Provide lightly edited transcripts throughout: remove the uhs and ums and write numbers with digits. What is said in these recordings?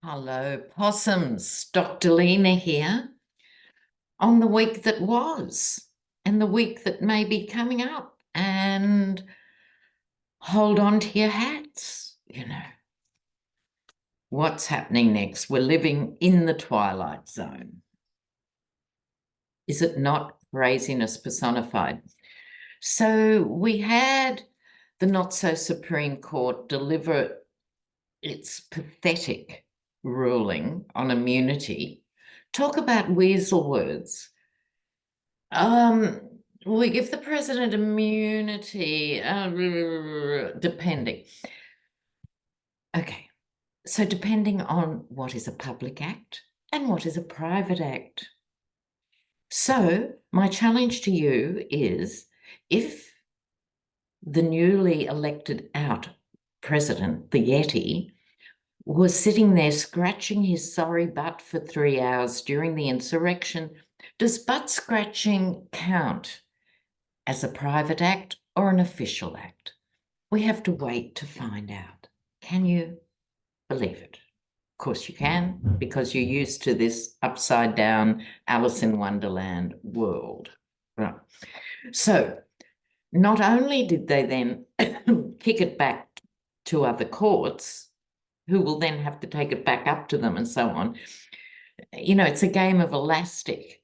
Hello, possums. Dr. Lena here on the week that was and the week that may be coming up. And hold on to your hats, What's happening next? We're living in the twilight zone. Is it not craziness personified? So we had the not-so-Supreme Court deliver its pathetic ruling on immunity. Talk about weasel words. We give the president immunity, depending. Okay, so depending on what is a public act and what is a private act. So my challenge to you is, if the newly elected out president, the Yeti, was sitting there scratching his sorry butt for 3 hours during the insurrection, does butt scratching count as a private act or an official act? We have to wait to find out. Can you believe it? Of course you can, because you're used to this upside down Alice in Wonderland world. Right. So not only did they then kick it back to other courts, who will then have to take it back up to them and so on. It's a game of elastic.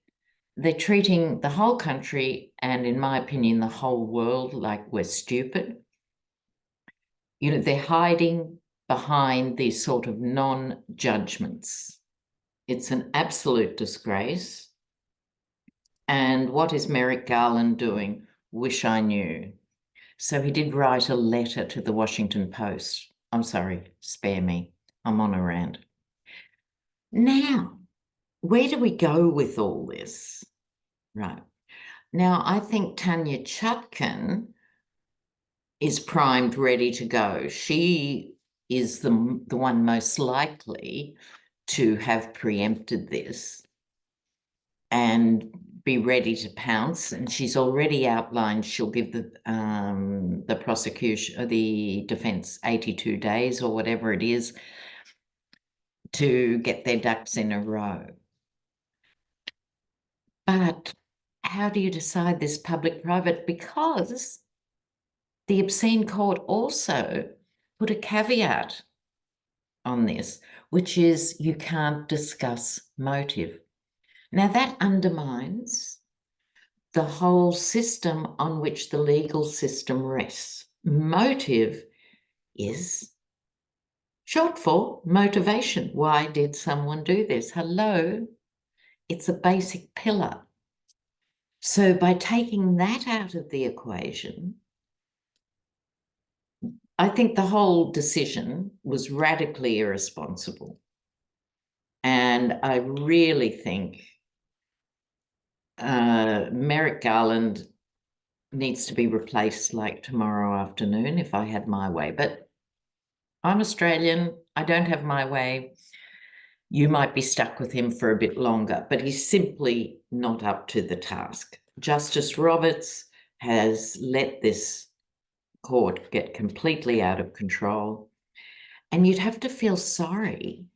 They're treating the whole country, and in my opinion, the whole world, like we're stupid. They're hiding behind these sort of non-judgments. It's an absolute disgrace. And what is Merrick Garland doing? Wish I knew. So he did write a letter to the Washington Post. I'm sorry, spare me. I'm on a rant. Now, where do we go with all this? Right. Now, I think Tanya Chutkan is primed, ready to go. She is the one most likely to have preempted this and be ready to pounce. And she's already outlined she'll give the prosecution or the defense 82 days or whatever it is to get their ducks in a row. But how do you decide this public-private? Because the obscene court also put a caveat on this, which is you can't discuss motive. Now that undermines the whole system on which the legal system rests. Motive is short for motivation. Why did someone do this? Hello, it's a basic pillar. So by taking that out of the equation, I think the whole decision was radically irresponsible. And I really think Merrick Garland needs to be replaced like tomorrow afternoon if I had my way. But I'm Australian. I don't have my way. You might be stuck with him for a bit longer, but he's simply not up to the task. Justice Roberts has let this court get completely out of control. And you'd have to feel sorry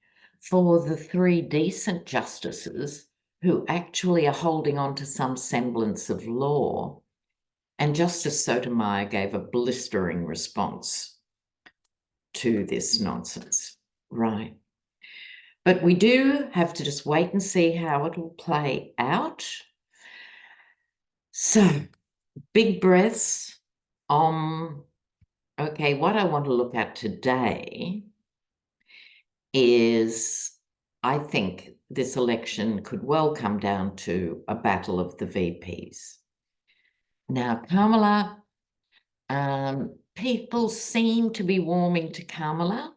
for the 3 decent justices who actually are holding on to some semblance of law. And Justice Sotomayor gave a blistering response to this nonsense. Right. But we do have to just wait and see how it will play out. So, big breaths. Okay, what I want to look at today is, I think this election could well come down to a battle of the VPs. Now, Kamala, people seem to be warming to Kamala.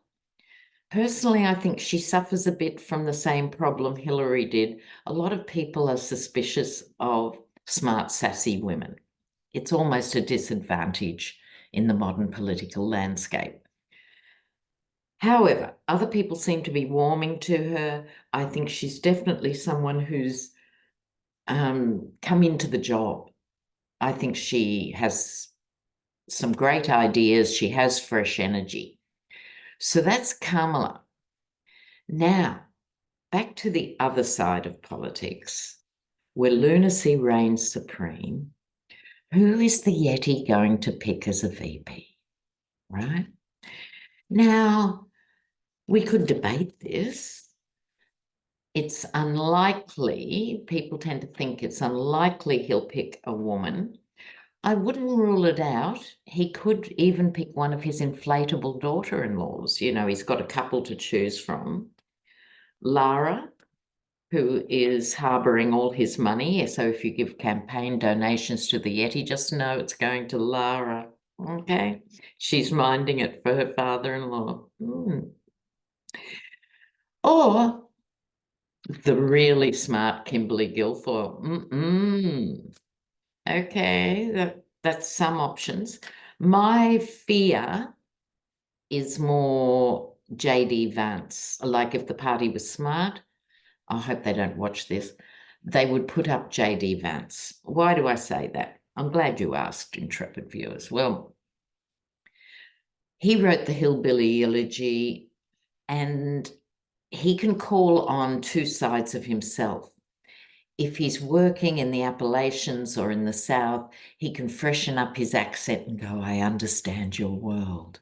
Personally, I think she suffers a bit from the same problem Hillary did. A lot of people are suspicious of smart, sassy women. It's almost a disadvantage in the modern political landscape. However, other people seem to be warming to her. I think she's definitely someone who's come into the job. I think she has some great ideas. She has fresh energy. So that's Kamala. Now, back to the other side of politics, where lunacy reigns supreme. Who is the Yeti going to pick as a VP, right? Now, we could debate this. It's unlikely, people tend to think it's unlikely he'll pick a woman. I wouldn't rule it out. He could even pick one of his inflatable daughter-in-laws. You know, he's got a couple to choose from. Lara, who is harboring all his money. So if you give campaign donations to the Yeti, just know it's going to Lara. Okay. She's minding it for her father-in-law. Or the really smart Kimberly Guilfoyle. Okay, that's some options. My fear is more JD Vance. Like if the party was smart, I hope they don't watch this, they would put up JD Vance. Why do I say that? I'm glad you asked, intrepid viewers. Well, he wrote the Hillbilly Eulogy, and he can call on two sides of himself. If he's working in the Appalachians or in the South, he can freshen up his accent and go, I understand your world.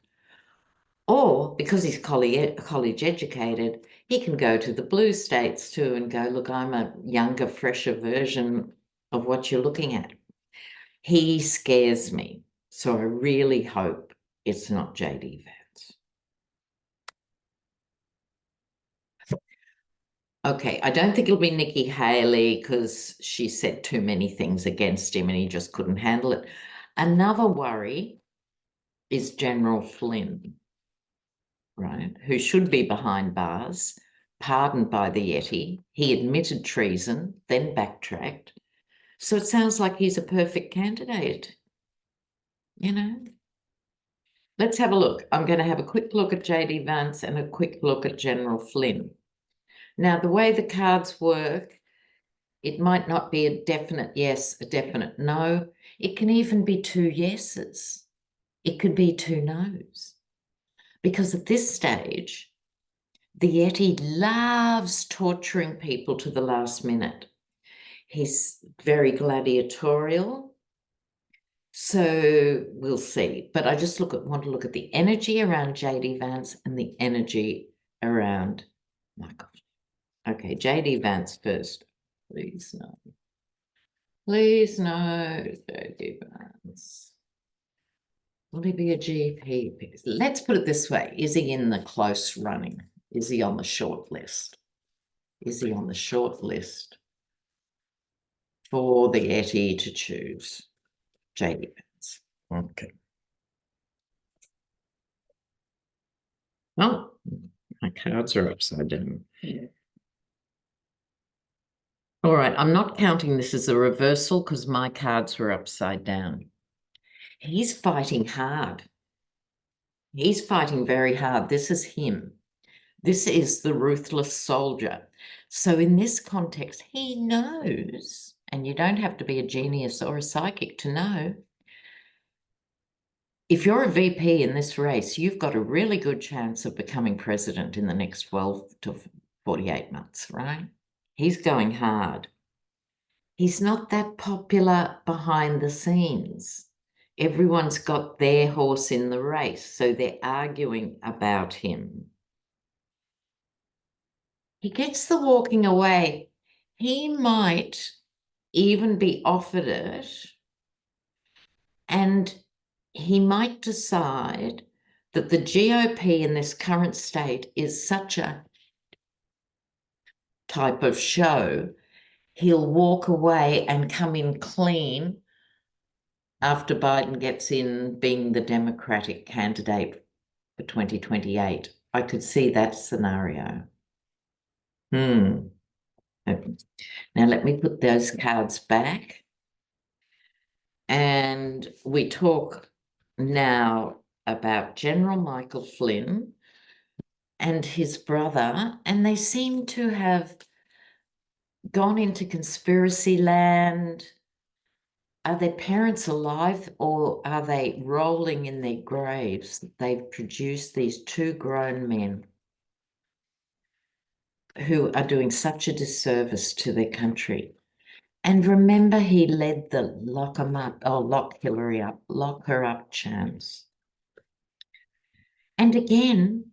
Or because he's college educated, he can go to the blue states too and go, look, I'm a younger, fresher version of what you're looking at. He scares me. So I really hope it's not JD Vance. Okay, I don't think it'll be Nikki Haley because she said too many things against him and he just couldn't handle it. Another worry is General Flynn, right, who should be behind bars, pardoned by the Yeti. He admitted treason, then backtracked. So it sounds like he's a perfect candidate, you know? Let's have a look. I'm going to have a quick look at JD Vance and a quick look at General Flynn. Now, the way the cards work, it might not be a definite yes, a definite no. It can even be two yeses. It could be two no's. Because at this stage, the Yeti loves torturing people to the last minute. He's very gladiatorial. So we'll see. But I just want to look at the energy around JD Vance and the energy around Michael. Okay, JD Vance first. Please no. Please no, JD Vance. Will he be a GP? Let's put it this way. Is he in the close running? Is he on the short list? Is he on the short list for the Yeti to choose? JD Vance. Okay. Oh, my cards are upside down. Yeah. All right, I'm not counting this as a reversal because my cards were upside down. He's fighting hard. He's fighting very hard. This is him. This is the ruthless soldier. So in this context, he knows, and you don't have to be a genius or a psychic to know, if you're a VP in this race, you've got a really good chance of becoming president in the next 12 to 48 months, right? He's going hard. He's not that popular behind the scenes. Everyone's got their horse in the race, so they're arguing about him. He gets the walking away. He might even be offered it, and he might decide that the GOP in this current state is such a type of show, he'll walk away and come in clean after Biden gets in being the Democratic candidate for 2028. I could see that scenario. Okay. Now let me put those cards back. And we talk now about General Michael Flynn and his brother, and they seem to have gone into conspiracy land. Are their parents alive, or are they rolling in their graves that they've produced these two grown men? who are doing such a disservice to their country. And remember, he led the lock her up chants. And again,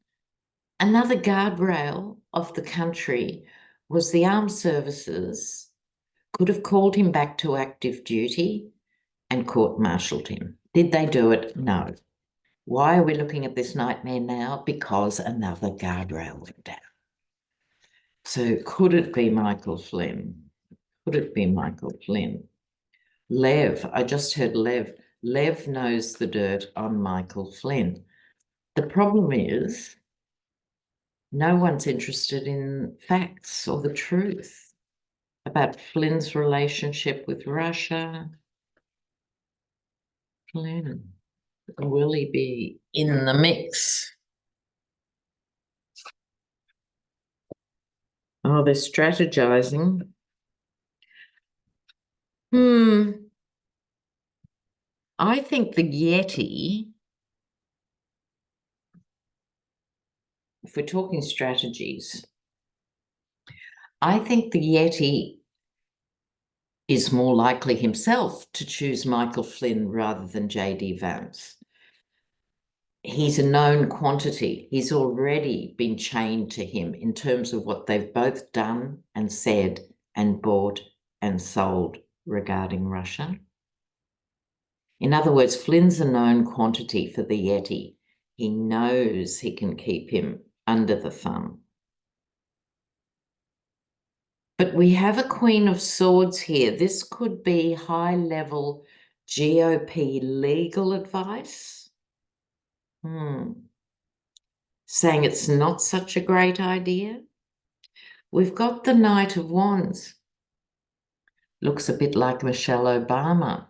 another guardrail of the country was the armed services could have called him back to active duty and court-martialed him. Did they do it? No. Why are we looking at this nightmare now? Because another guardrail went down. So could it be Michael Flynn? Could it be Michael Flynn? Lev, I just heard Lev. Lev knows the dirt on Michael Flynn. The problem is no one's interested in facts or the truth about Flynn's relationship with Russia. Flynn, will he be in the mix? Oh, they're strategizing. I think the Yeti, if we're talking strategies, I think the Yeti is more likely himself to choose Michael Flynn rather than J.D. Vance. He's a known quantity. He's already been chained to him in terms of what they've both done and said and bought and sold regarding Russia. In other words, Flynn's a known quantity for the Yeti. He knows he can keep him under the thumb. But we have a Queen of Swords here. This could be high-level GOP legal advice. Saying it's not such a great idea. We've got the Knight of Wands. Looks a bit like Michelle Obama.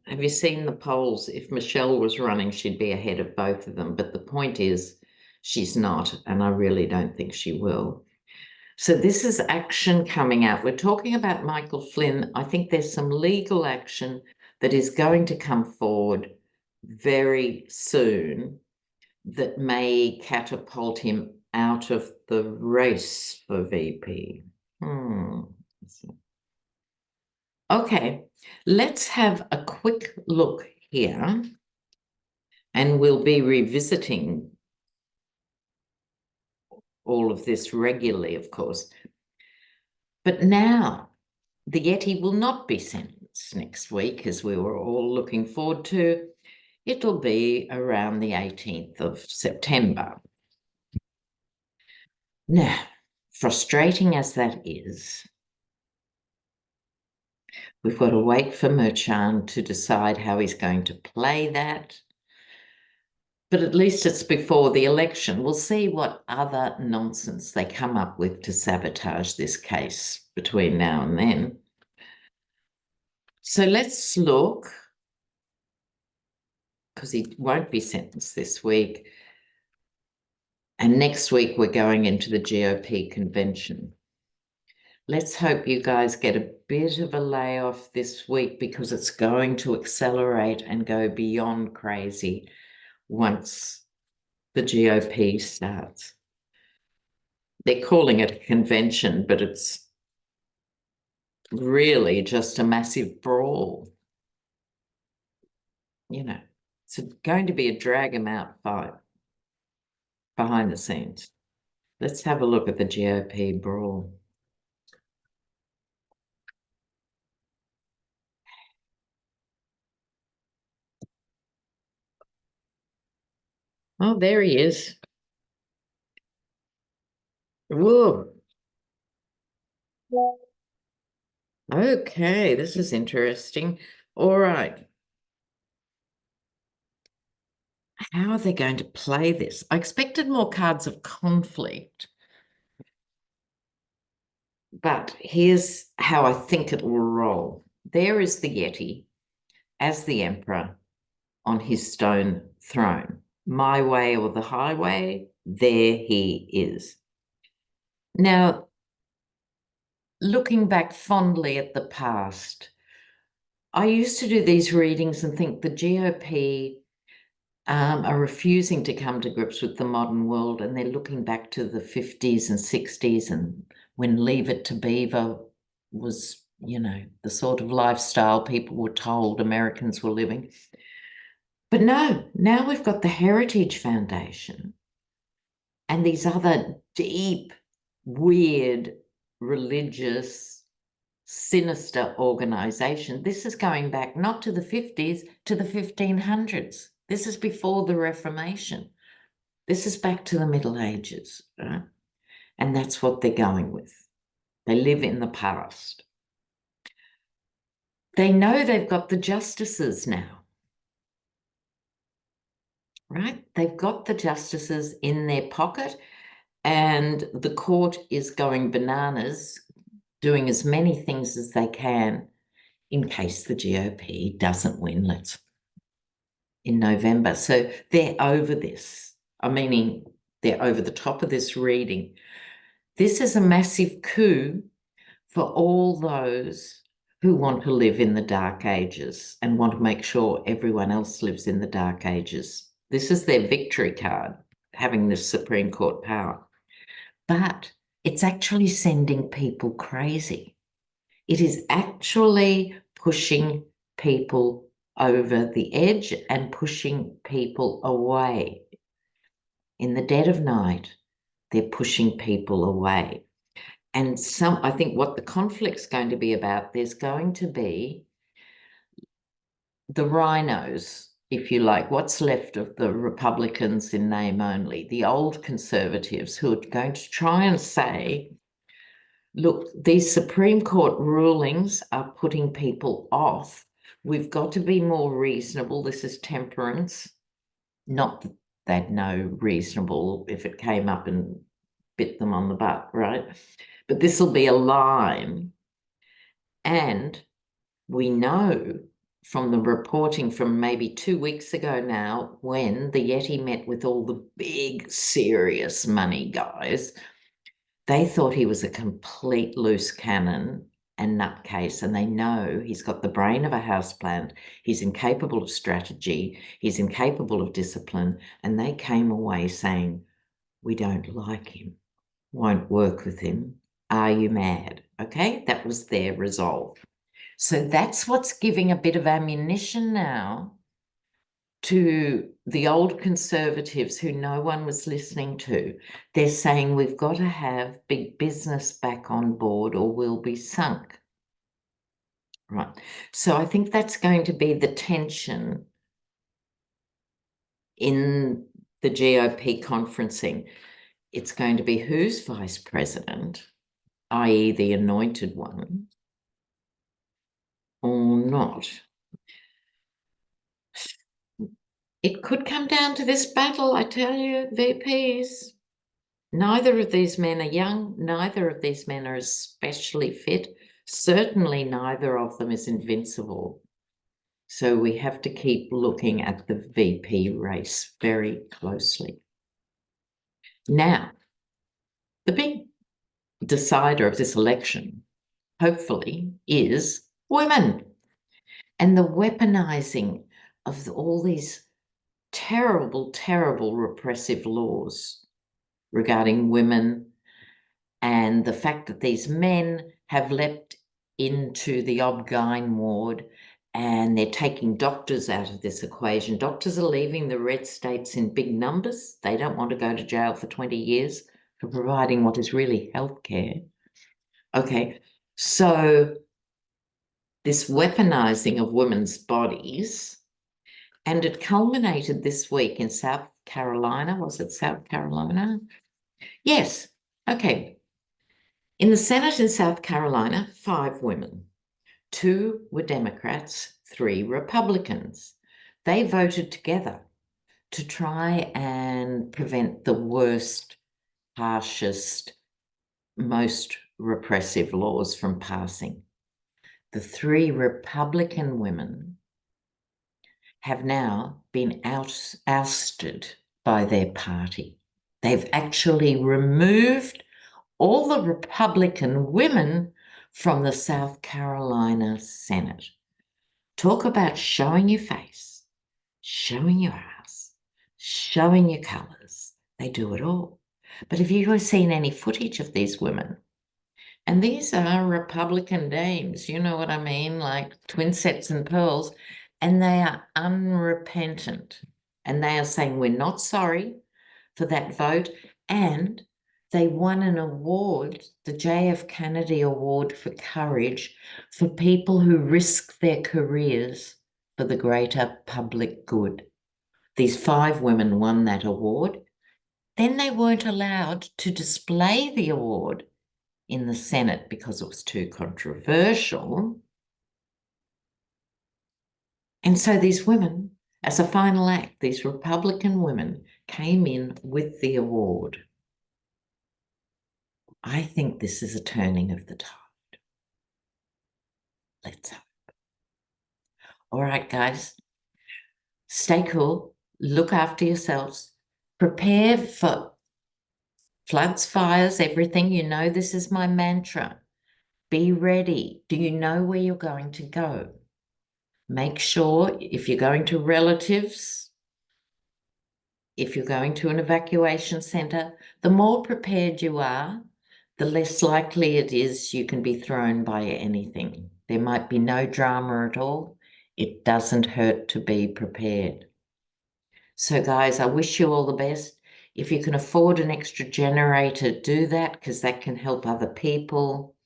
Have you seen the polls? If Michelle was running, she'd be ahead of both of them. But the point is, she's not, and I really don't think she will. So this is action coming out. We're talking about Michael Flynn. I think there's some legal action that is going to come forward very soon that may catapult him out of the race for VP. Okay, let's have a quick look here, and we'll be revisiting all of this regularly, of course. But now the Yeti will not be sentenced next week, as we were all looking forward to. It'll be around the 18th of September. Now, frustrating as that is, we've got to wait for Merchan to decide how he's going to play that. But at least it's before the election. We'll see what other nonsense they come up with to sabotage this case between now and then. So let's look, because he won't be sentenced this week. And next week, we're going into the GOP convention. Let's hope you guys get a bit of a layoff this week, because it's going to accelerate and go beyond crazy once the GOP starts. They're calling it a convention, but it's really just a massive brawl. You know, it's going to be a drag 'em out fight behind the scenes. Let's have a look at the GOP brawl. Oh, there he is. Whoa. Okay, this is interesting. All right. How are they going to play this? I expected more cards of conflict, but here's how I think it will roll. There is the Yeti as the Emperor on his stone throne. My way or the highway, there he is. Now, looking back fondly at the past, I used to do these readings and think the GOP are refusing to come to grips with the modern world, and they're looking back to the 50s and 60s and when Leave It to Beaver was, you know, the sort of lifestyle people were told Americans were living. But no, now we've got the Heritage Foundation and these other deep, weird, religious, sinister organization. This is going back not to the 50s, to the 1500s. This is before the Reformation. This is back to the Middle Ages, right? And that's what they're going with. They live in the past. They know they've got the justices now, right? They've got the justices in their pocket, and the court is going bananas, doing as many things as they can in case the GOP doesn't win, in November. So they're over this. I mean, they're over the top of this reading. This is a massive coup for all those who want to live in the dark ages and want to make sure everyone else lives in the dark ages. This is their victory card, having this Supreme Court power. But it's actually sending people crazy. It is actually pushing people over the edge and pushing people away. In the dead of night, they're pushing people away. And I think what the conflict's going to be about, there's going to be the rhinos, if you like, what's left of the Republicans in name only, the old conservatives who are going to try and say, look, these Supreme Court rulings are putting people off. We've got to be more reasonable. This is temperance. Not that they'd know reasonable if it came up and bit them on the butt, right? But this will be a line. And we know from the reporting from maybe 2 weeks ago now, when the Yeti met with all the big, serious money guys, they thought he was a complete loose cannon and nutcase, and they know he's got the brain of a houseplant, he's incapable of strategy, he's incapable of discipline, and they came away saying, we don't like him, won't work with him, are you mad? Okay, that was their resolve. So that's what's giving a bit of ammunition now to the old conservatives who no one was listening to. They're saying we've got to have big business back on board or we'll be sunk. Right. So I think that's going to be the tension in the GOP conferencing. It's going to be who's vice president, i.e. the anointed one, or not. It could come down to this battle, I tell you, VPs. Neither of these men are young. Neither of these men are especially fit. Certainly neither of them is invincible. So we have to keep looking at the VP race very closely. Now, the big decider of this election, hopefully, is women. And the weaponizing of all these terrible, terrible repressive laws regarding women, and the fact that these men have leapt into the Ob-Gyn ward and they're taking doctors out of this equation. Doctors are leaving the red states in big numbers. They don't want to go to jail for 20 years for providing what is really healthcare. Okay, so this weaponizing of women's bodies, and it culminated this week in South Carolina. Was it South Carolina? Yes. Okay. In the Senate in South Carolina, 5 women. 2 were Democrats, 3 Republicans. They voted together to try and prevent the worst, harshest, most repressive laws from passing. The 3 Republican women have now been ousted by their party. They've actually removed all the Republican women from the South Carolina Senate. Talk about showing your face, showing your ass. showing your colours. They do it all. But have you seen any footage of these women? And these are Republican dames, you know what I mean, like twin sets and pearls, and they are unrepentant. And they are saying, we're not sorry for that vote. And they won an award, the J.F. Kennedy Award for Courage, for people who risk their careers for the greater public good. These 5 women won that award. Then they weren't allowed to display the award in the Senate because it was too controversial. And so these women, as a final act, these Republican women came in with the award. I think this is a turning of the tide. Let's hope. All right, guys, stay cool, look after yourselves, prepare for floods, fires, everything. You know, this is my mantra. Be ready. Do you know where you're going to go? Make sure if you're going to relatives, if you're going to an evacuation centre, the more prepared you are, the less likely it is you can be thrown by anything. There might be no drama at all. It doesn't hurt to be prepared. So guys, I wish you all the best. If you can afford an extra generator, do that because that can help other people.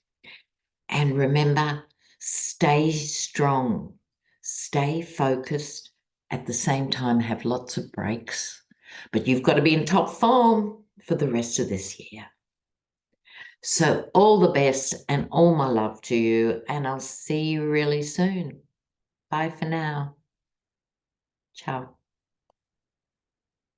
And remember, stay strong, stay focused, at the same time have lots of breaks. But you've got to be in top form for the rest of this year. So all the best and all my love to you, and I'll see you really soon. Bye for now. Ciao.